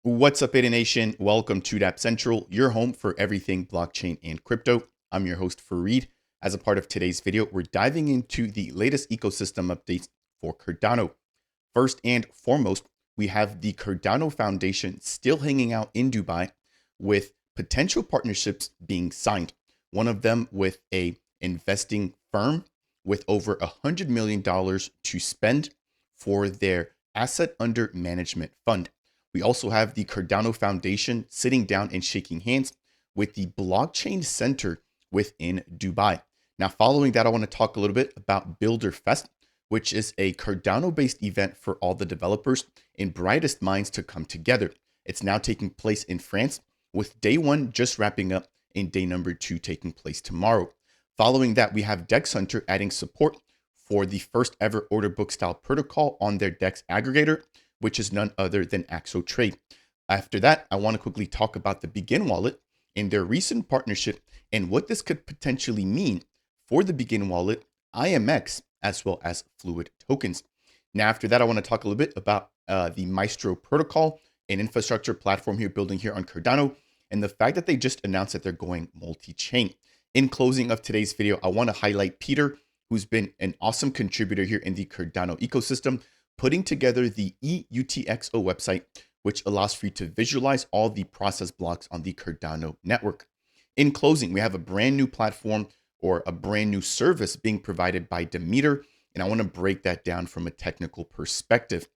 What's up, Beta Nation? Welcome to Dapp Central, your home for everything blockchain and crypto. I'm your host, Fareed. As a part of today's video, we're diving into the latest ecosystem updates for Cardano. First and foremost, we have the Cardano Foundation still hanging out in Dubai with potential partnerships being signed. One of them with a investing firm with over $100 million to spend for their asset under management fund. We also have the Cardano Foundation sitting down and shaking hands with the Blockchain Center within Dubai. Now, following that, I want to talk a little bit about BuilderFest, which is a Cardano-based event for all the developers and brightest minds to come together. It's now taking place in France, with day one just wrapping up and day number two taking place tomorrow. Following that, we have DexHunter adding support for the first ever order book style protocol on their Dex aggregator, which is none other than AXO Trade. After that, I want to quickly talk about the Begin wallet and their recent partnership and what this could potentially mean for the Begin wallet, IMX, as well as Fluid tokens. Now, after that, I want to talk a little bit about the Maestro protocol and infrastructure platform here building here on Cardano, and the fact that they just announced that they're going multi-chain. In closing of today's video, I want to highlight Peter, who's been an awesome contributor here in the Cardano ecosystem, putting together the EUTXO website, which allows for you to visualize all the process blocks on the Cardano network. In closing, we have a brand new platform or a brand new service being provided by Demeter, and I want to break that down from a technical perspective.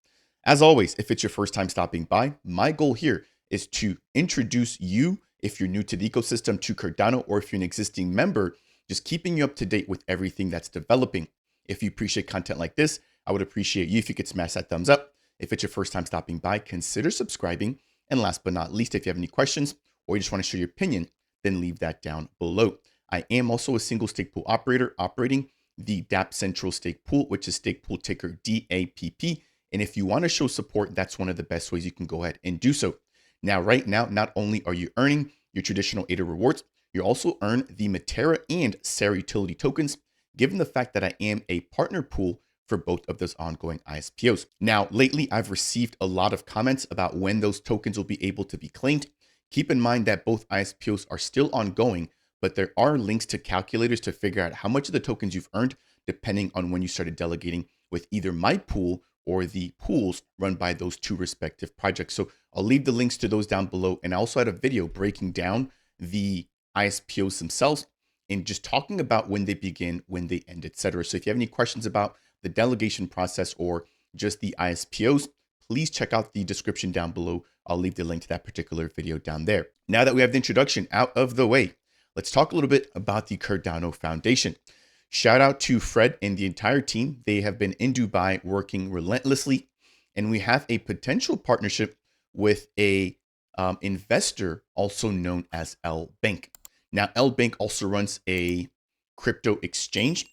As always, if it's your first time stopping by, my goal here is to introduce you, if you're new to the ecosystem, to Cardano, or if you're an existing member, just keeping you up to date with everything that's developing. If you appreciate content like this, I would appreciate you if you could smash that thumbs up. If it's your first time stopping by, consider subscribing. And last but not least, if you have any questions or you just want to share your opinion, then leave that down below. I am also a single stake pool operator operating the Dapp Central Stake Pool, which is stake pool ticker DAPP. And if you want to show support, that's one of the best ways you can go ahead and do so. Now, right now, not only are you earning your traditional ADA rewards, you also earn the Matera and Sarah utility tokens, given the fact that I am a partner pool for both of those ongoing ISPOs. Now, lately, I've received a lot of comments about when those tokens will be able to be claimed. Keep in mind that both ISPOs are still ongoing, but there are links to calculators to figure out how much of the tokens you've earned, depending on when you started delegating with either my pool or the pools run by those two respective projects. So I'll leave the links to those down below. And I also had a video breaking down the ISPOs themselves and just talking about when they begin, when they end, etc. So if you have any questions about the delegation process or just the ISPOs, please check out the description down below. I'll leave the link to that particular video down there. Now that we have the introduction out of the way, let's talk a little bit about the Cardano Foundation. Shout out to Fred and the entire team. They have been in Dubai working relentlessly, and we have a potential partnership with a investor also known as L Bank. Now, L Bank also runs a crypto exchange,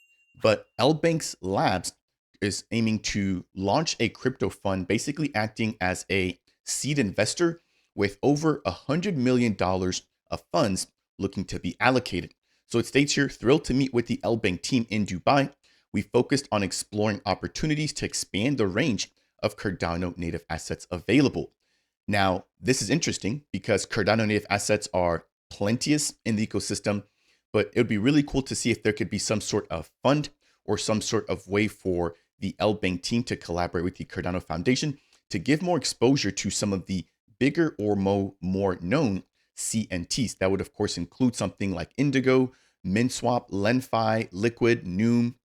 but L Bank's Labs is aiming to launch a crypto fund, basically acting as a seed investor with over $100 million of funds looking to be allocated. So it states here, thrilled to meet with the L Bank team in Dubai. We focused on exploring opportunities to expand the range of Cardano native assets available. Now, this is interesting because Cardano native assets are plenteous in the ecosystem, but it would be really cool to see if there could be some sort of fund or some sort of way for the L Bank team to collaborate with the Cardano Foundation to give more exposure to some of the bigger or more known CNTs. That would, of course, include something like Indigo, MinSwap, LenFi, Liquid, Noom,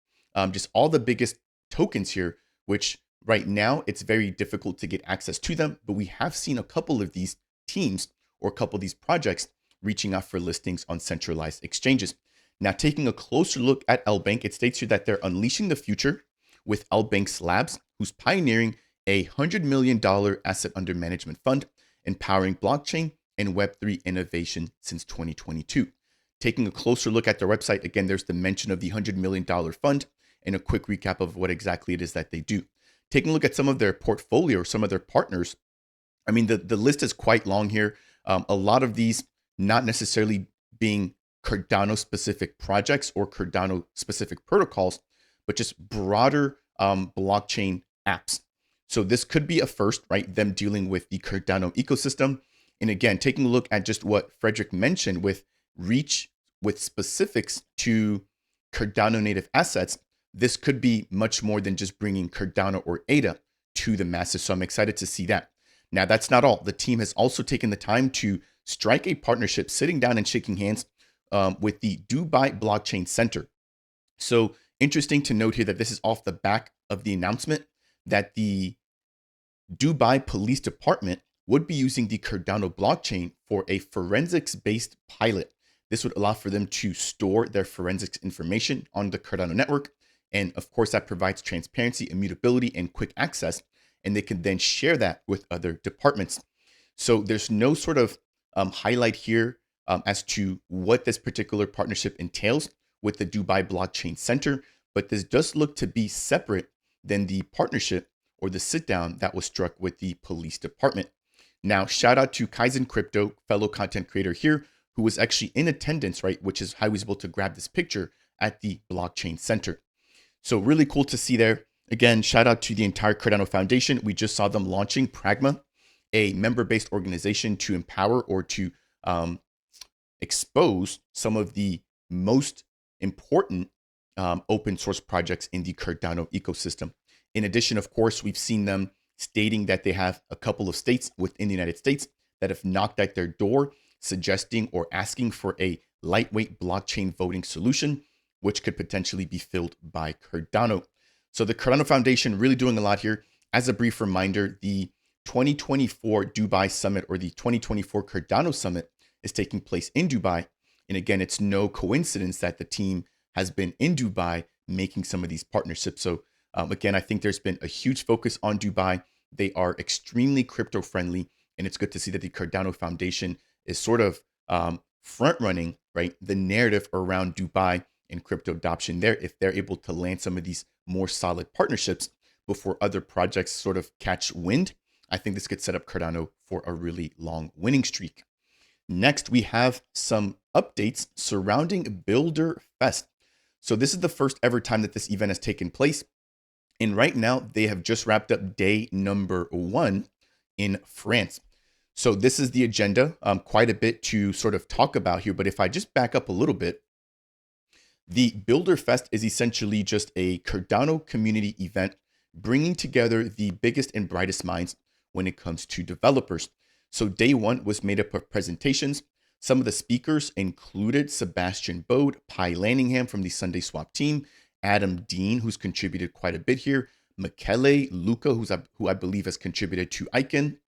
just all the biggest tokens here, which right now it's very difficult to get access to them. But we have seen a couple of these teams or a couple of these projects reaching out for listings on centralized exchanges. Now, taking a closer look at L Bank, it states here that they're unleashing the future with L Bank's Labs, who's pioneering a $100 million asset under management fund, empowering blockchain and Web3 innovation since 2022. Taking a closer look at their website, again, there's the mention of the $100 million fund and a quick recap of what exactly it is that they do. Taking a look at some of their portfolio or some of their partners, I mean, the list is quite long here. A lot of these not necessarily being Cardano specific projects or Cardano specific protocols, but just broader blockchain apps. So this could be a first, right? Them dealing with the Cardano ecosystem. And again, taking a look at just what Frederick mentioned with reach with specifics to Cardano native assets, this could be much more than just bringing Cardano or ADA to the masses. So I'm excited to see that. Now, that's not all. The team has also taken the time to strike a partnership, sitting down and shaking hands with the Dubai Blockchain Center. So interesting to note here that this is off the back of the announcement that the Dubai Police Department would be using the Cardano blockchain for a forensics-based pilot. This would allow for them to store their forensics information on the Cardano network. And of course, that provides transparency, immutability, and quick access. And they can then share that with other departments. So there's no sort of highlight here as to what this particular partnership entails with the Dubai Blockchain Center, but this does look to be separate than the partnership or the sit down that was struck with the police department. Now, shout out to Kaizen Crypto, fellow content creator here, who was actually in attendance, right? Which is how he was able to grab this picture at the Blockchain Center. So really cool to see there. Again, shout out to the entire Cardano Foundation. We just saw them launching Pragma, a member-based organization to empower or to expose some of the most important open source projects in the Cardano ecosystem. In addition, of course, we've seen them stating that they have a couple of states within the United States that have knocked at their door, suggesting or asking for a lightweight blockchain voting solution, which could potentially be filled by Cardano. So the Cardano Foundation really doing a lot here. As a brief reminder, the 2024 Dubai Summit or the 2024 Cardano Summit is taking place in Dubai. And again, it's no coincidence that the team has been in Dubai making some of these partnerships. So again, I think there's been a huge focus on Dubai. They are extremely crypto friendly, and it's good to see that the Cardano Foundation is sort of front running, right, the narrative around Dubai and crypto adoption there. If they're able to land some of these more solid partnerships before other projects sort of catch wind, I think this could set up Cardano for a really long winning streak. Next, we have some updates surrounding BuilderFest. So this is the first ever time that this event has taken place. And right now, they have just wrapped up day number 1 in France. So this is the agenda, quite a bit to sort of talk about here. But if I just back up a little bit, the BuilderFest is essentially just a Cardano community event, bringing together the biggest and brightest minds when it comes to developers. So day 1 was made up of presentations. Some of the speakers included Sebastian Bode, Pi Lanningham from the Sunday Swap team, Adam Dean, who's contributed quite a bit here, Michele Luca, who I believe has contributed to Icon,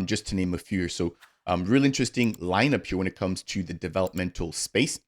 just to name a few. So really interesting lineup here when it comes to the developmental space.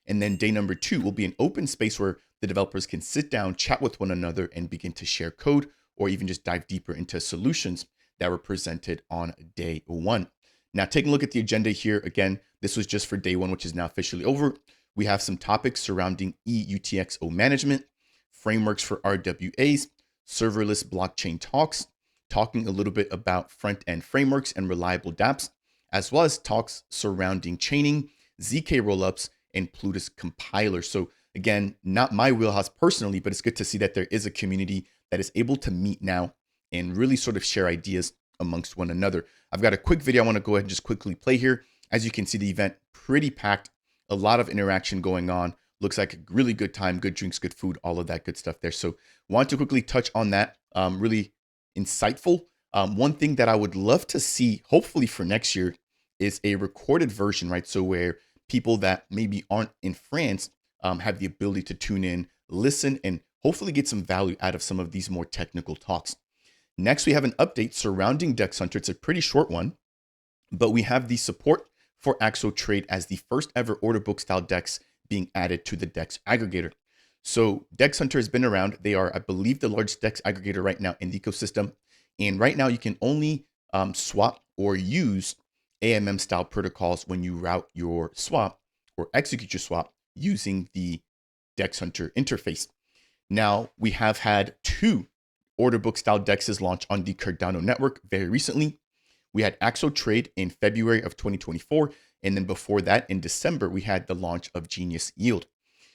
And then day number 2 will be an open space where the developers can sit down, chat with one another, and begin to share code or even just dive deeper into solutions that were presented on day 1. Now, taking a look at the agenda here, again, this was just for day 1, which is now officially over. We have some topics surrounding EUTXO management, frameworks for RWAs, serverless blockchain talks, talking a little bit about front-end frameworks and reliable dApps, as well as talks surrounding chaining, ZK rollups, and Plutus compiler. So again, not my wheelhouse personally, but it's good to see that there is a community that is able to meet now and really sort of share ideas amongst one another. I've got a quick video I want to go ahead and just quickly play here. As you can see, the event pretty packed, a lot of interaction going on. Looks like a really good time, good drinks, good food, all of that good stuff there. So want to quickly touch on that. Really insightful. One thing that I would love to see, hopefully for next year, is a recorded version, right? So where people that maybe aren't in France have the ability to tune in, listen, and hopefully get some value out of some of these more technical talks. Next, we have an update surrounding DexHunter. It's a pretty short one, but we have the support for AXO Trade as the first ever order book style DEX being added to the DEX aggregator. So DexHunter has been around. They are, I believe, the largest DEX aggregator right now in the ecosystem. And right now you can only swap or use AMM style protocols when you route your swap or execute your swap using the DexHunter interface. Now we have had 2 order book style DEXs launch on the Cardano network very recently. We had AXO Trade in February of 2024. And then before that, in December, we had the launch of Genius Yield.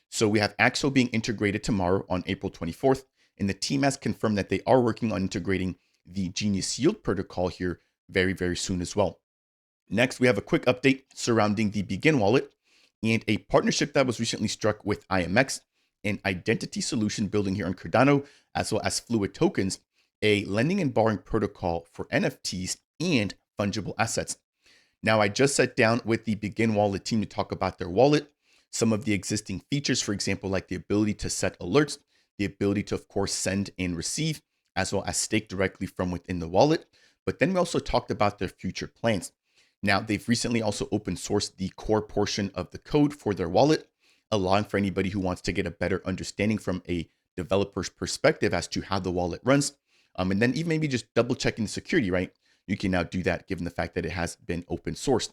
So we have AXO being integrated tomorrow on April 24th. And the team has confirmed that they are working on integrating the Genius Yield protocol here very, very soon as well. Next, we have a quick update surrounding the Begin wallet and a partnership that was recently struck with IMX, an identity solution building here on Cardano, as well as Fluid Tokens, a lending and borrowing protocol for NFTs and fungible assets. Now, I just sat down with the Begin wallet team to talk about their wallet, some of the existing features, for example, like the ability to set alerts, the ability to, of course, send and receive, as well as stake directly from within the wallet. But then we also talked about their future plans. Now, they've recently also open sourced the core portion of the code for their wallet, allowing for anybody who wants to get a better understanding from a developer's perspective as to how the wallet runs. And then even maybe just double checking the security, right? You can now do that given the fact that it has been open sourced.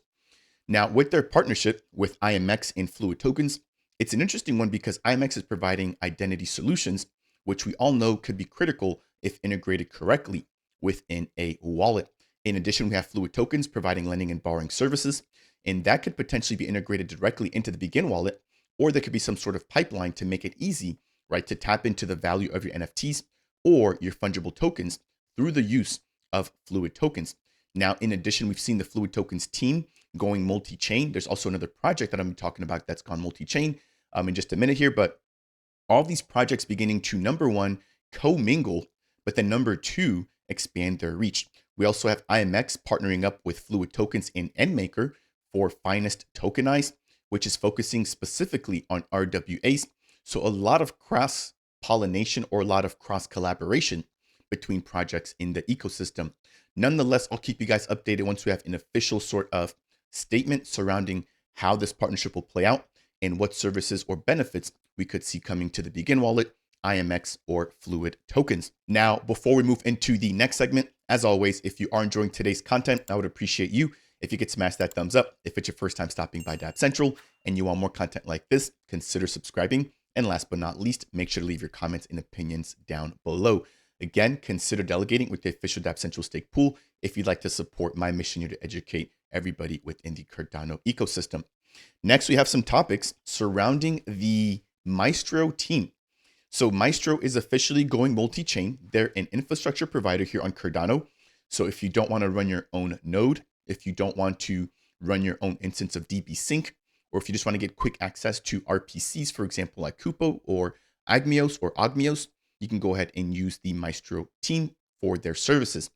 Now, with their partnership with IMX and Fluid Tokens, it's an interesting one because IMX is providing identity solutions, which we all know could be critical if integrated correctly within a wallet. In addition, we have Fluid Tokens providing lending and borrowing services, and that could potentially be integrated directly into the Begin wallet, or there could be some sort of pipeline to make it easy, right, to tap into the value of your NFTs or your fungible tokens through the use of Fluid Tokens. Now, in addition, we've seen the Fluid Tokens team going multi-chain. There's also another project that I'm talking about that's gone multi-chain in just a minute here, but all these projects beginning to, number one, co-mingle, but then number two, expand their reach. We also have IMX partnering up with Fluid Tokens and EndMaker for Finest Tokenized, which is focusing specifically on RWAs. So a lot of cross-pollination or a lot of cross-collaboration between projects in the ecosystem. Nonetheless, I'll keep you guys updated once we have an official sort of statement surrounding how this partnership will play out and what services or benefits we could see coming to the Begin wallet, IMX, or Fluid Tokens. Now, before we move into the next segment, as always, if you are enjoying today's content, I would appreciate you if you could smash that thumbs up. If it's your first time stopping by Dapp Central and you want more content like this, consider subscribing. And last but not least, make sure to leave your comments and opinions down below. Again, consider delegating with the official Dapp Central stake pool if you'd like to support my mission here to educate everybody within the Cardano ecosystem. Next, we have some topics surrounding the Maestro team. So Maestro is officially going multi-chain. They're an infrastructure provider here on Cardano. So if you don't want to run your own node, if you don't want to run your own instance of DB Sync, or if you just want to get quick access to RPCs, for example, like Kupo or Agmios, you can go ahead and use the Maestro team for their services.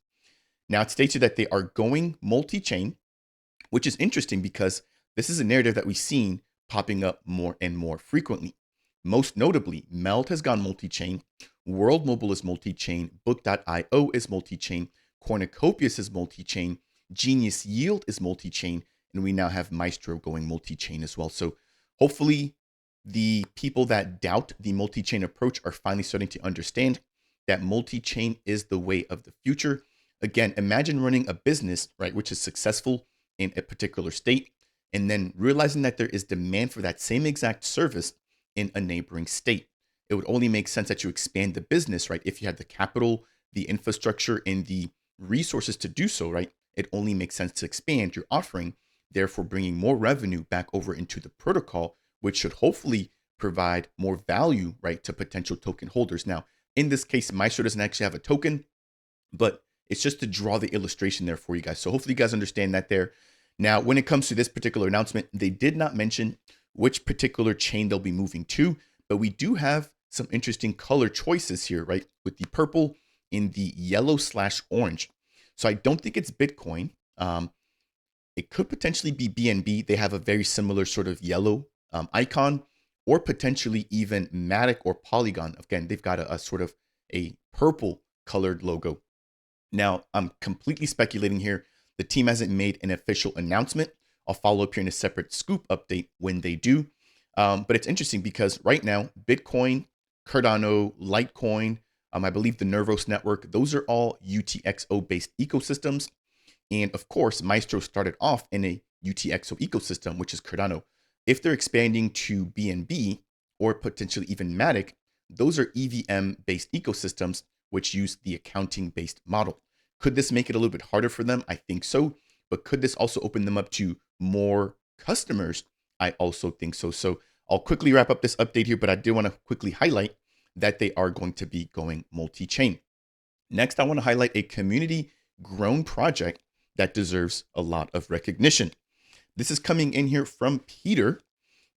Now, it states here that they are going multi-chain, which is interesting because this is a narrative that we've seen popping up more and more frequently. Most notably, Meld has gone multi-chain, World Mobile is multi-chain, Book.io is multi-chain, Cornucopias is multi-chain, Genius Yield is multi-chain, and we now have Maestro going multi-chain as well. So hopefully the people that doubt the multi-chain approach are finally starting to understand that multi-chain is the way of the future. Again, imagine running a business, right, which is successful in a particular state, and then realizing that there is demand for that same exact service in a neighboring state. It would only make sense that you expand the business, right? If you had the capital, the infrastructure, and the resources to do so, right? It only makes sense to expand your offering, therefore bringing more revenue back over into the protocol, which should hopefully provide more value, right, to potential token holders. Now, in this case, Maestro doesn't actually have a token, but it's just to draw the illustration there for you guys. So hopefully you guys understand that there. Now, when it comes to this particular announcement, they did not mention which particular chain they'll be moving to, but we do have some interesting color choices here, right? With the purple in the yellow/orange. So I don't think it's Bitcoin. It could potentially be BNB. They have a very similar sort of yellow icon, or potentially even Matic or Polygon. Again, they've got a sort of a purple colored logo. Now, I'm completely speculating here. The team hasn't made an official announcement. I'll follow up here in a separate scoop update when they do. But it's interesting because right now, Bitcoin, Cardano, Litecoin, I believe the Nervos network, those are all UTXO based ecosystems. And of course, Maestro started off in a UTXO ecosystem, which is Cardano. If they're expanding to BNB or potentially even Matic, those are EVM based ecosystems, which use the accounting based model. Could this make it a little bit harder for them? I think so. But could this also open them up to more customers? I also think so. So I'll quickly wrap up this update here, but I do want to quickly highlight that they are going to be going multi-chain. Next, I want to highlight a community grown project that deserves a lot of recognition. This is coming in here from Peter,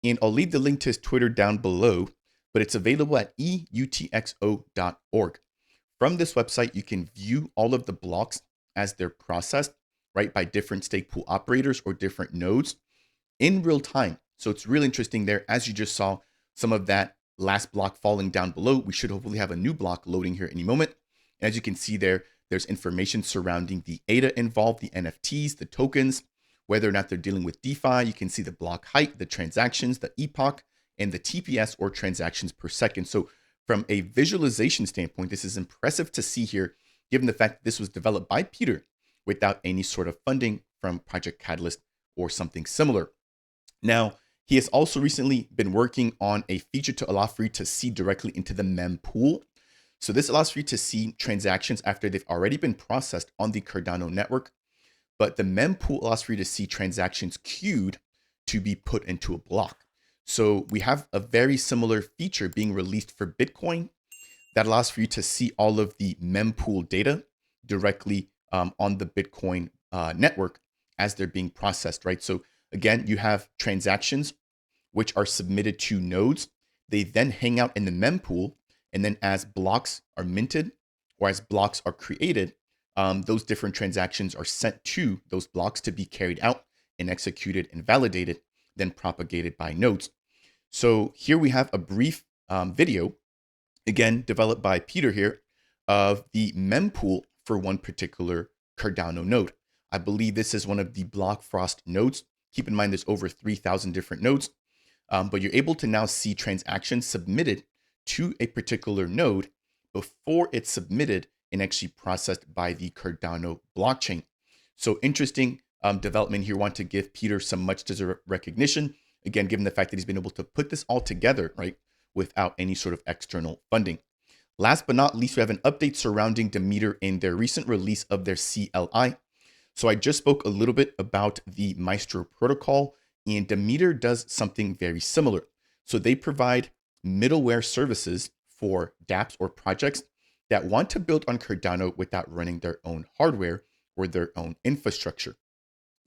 and I'll leave the link to his Twitter down below, but it's available at eutxo.org. From this website, you can view all of the blocks as they're processed, right, by different stake pool operators or different nodes in real time. So it's really interesting there. As you just saw some of that last block falling down below, we should hopefully have a new block loading here any moment. And as you can see there, there's information surrounding the ADA involved, the NFTs, the tokens, whether or not they're dealing with DeFi. You can see the block height, the transactions, the epoch, and the TPS or transactions per second. So from a visualization standpoint, this is impressive to see here, given the fact that this was developed by Peter without any sort of funding from Project Catalyst or something similar. Now, he has also recently been working on a feature to allow for you to see directly into the mempool. So this allows for you to see transactions after they've already been processed on the Cardano network, but the mempool allows for you to see transactions queued to be put into a block. So we have a very similar feature being released for Bitcoin that allows for you to see all of the mempool data directly on the Bitcoin network as they're being processed, right? So again, you have transactions which are submitted to nodes. They then hang out in the mempool, and then as blocks are minted or as blocks are created, those different transactions are sent to those blocks to be carried out and executed and validated, then propagated by nodes. So here we have a brief video, again, developed by Peter here, of the mempool for one particular Cardano node. I believe this is one of the block frost nodes. Keep in mind, there's over 3,000 different nodes, but you're able to now see transactions submitted to a particular node before it's submitted and actually processed by the Cardano blockchain. So interesting development here. Want to give Peter some much deserved recognition. Again, given the fact that he's been able to put this all together, right, without any sort of external funding. Last but not least, we have an update surrounding Demeter in their recent release of their CLI. So I just spoke a little bit about the Maestro protocol, and Demeter does something very similar. So they provide middleware services for dApps or projects that want to build on Cardano without running their own hardware or their own infrastructure.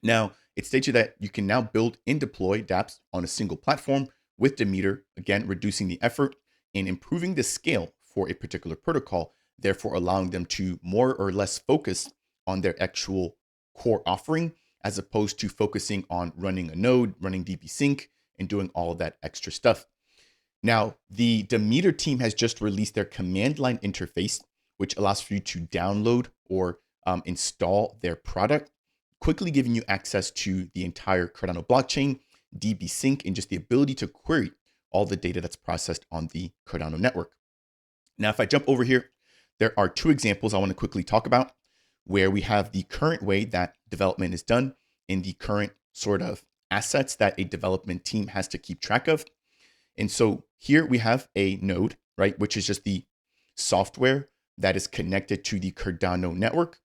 Now, it states that you can now build and deploy dApps on a single platform with Demeter, again, reducing the effort and improving the scale for a particular protocol, therefore allowing them to more or less focus on their actual core offering, as opposed to focusing on running a node, running DB Sync, and doing all of that extra stuff. Now, the Demeter team has just released their command line interface, which allows for you to download or install their product, quickly giving you access to the entire Cardano blockchain, DB Sync, and just the ability to query all the data that's processed on the Cardano network. Now, if I jump over here, there are two examples I want to quickly talk about, where we have the current way that development is done and the current sort of assets that a development team has to keep track of. And so here we have a node, right, which is just the software that is connected to the Cardano network.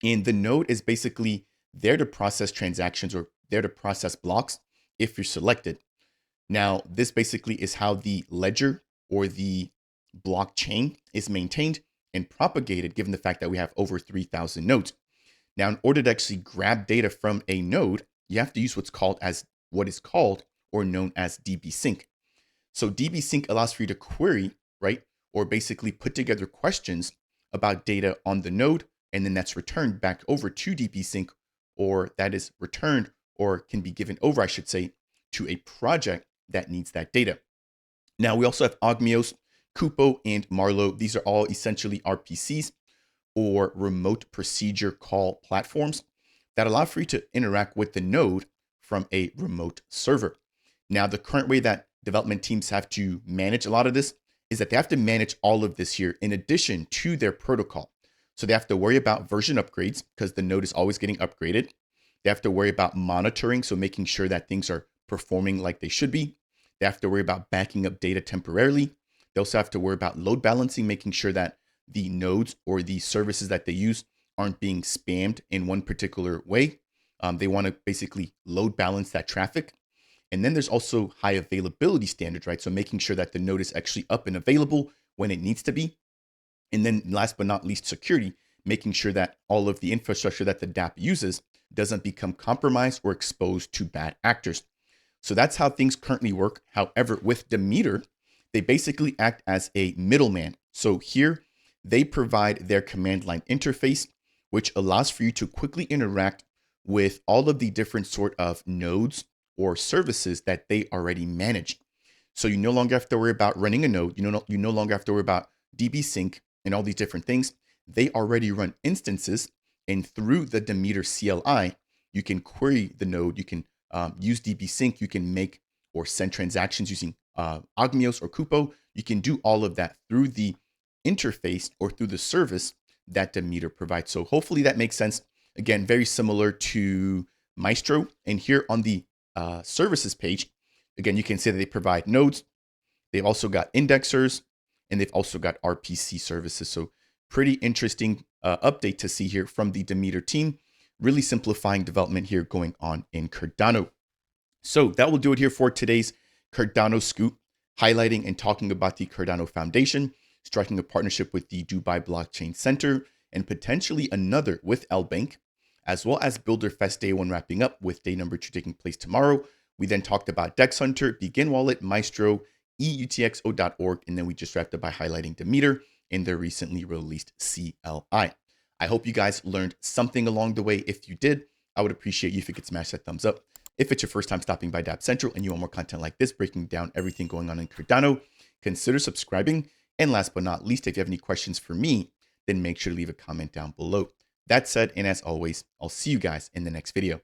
And the node is basically there to process transactions or there to process blocks if you're selected. Now, this basically is how the ledger or the blockchain is maintained and propagated, given the fact that we have over 3,000 nodes. Now, in order to actually grab data from a node, you have to use what is called or known as DB Sync. So DB Sync allows for you to query, right, or basically put together questions about data on the node, and then that's returned back over to DB Sync, or that is returned or can be given over, I should say, to a project that needs that data. Now, we also have Ogmios, Kupo, and Marlow. These are all essentially RPCs or remote procedure call platforms that allow for you to interact with the node from a remote server. Now, the current way that development teams have to manage a lot of this is that they have to manage all of this here in addition to their protocol. So they have to worry about version upgrades because the node is always getting upgraded. They have to worry about monitoring, so making sure that things are performing like they should be. They have to worry about backing up data temporarily. They also have to worry about load balancing, making sure that the nodes or the services that they use aren't being spammed in one particular way. They want to basically load balance that traffic. And then there's also high availability standards, right? So making sure that the node is actually up and available when it needs to be. And then last but not least, security, making sure that all of the infrastructure that the Dapp uses doesn't become compromised or exposed to bad actors. So that's how things currently work. However, with Demeter, they basically act as a middleman. So here they provide their command line interface, which allows for you to quickly interact with all of the different sort of nodes or services that they already manage. So you no longer have to worry about running a node. You no longer have to worry about DB sync and all these different things. They already run instances, and through the Demeter CLI, you can query the node. You can use DB sync. You can make or send transactions using Ogmios or Kupo. You can do all of that through the interface or through the service that Demeter provides. So hopefully that makes sense. Again, very similar to Maestro. And here on the services page, again, you can see that they provide nodes. They've also got indexers, and they've also got RPC services. So pretty interesting update to see here from the Demeter team, really simplifying development here going on in Cardano. So that will do it here for today's Cardano scoop, highlighting and talking about the Cardano Foundation, striking a partnership with the Dubai Blockchain Center, and potentially another with L-Bank, as well as BuilderFest Day 1 wrapping up with day number 2 taking place tomorrow. We then talked about DexHunter, Begin Wallet, Maestro, EUTXO.org, and then we just wrapped up by highlighting Demeter in their recently released CLI. I hope you guys learned something along the way. If you did, I would appreciate you if you could smash that thumbs up. If it's your first time stopping by Dapp Central and you want more content like this, breaking down everything going on in Cardano, consider subscribing. And last but not least, if you have any questions for me, then make sure to leave a comment down below. That said, and as always, I'll see you guys in the next video.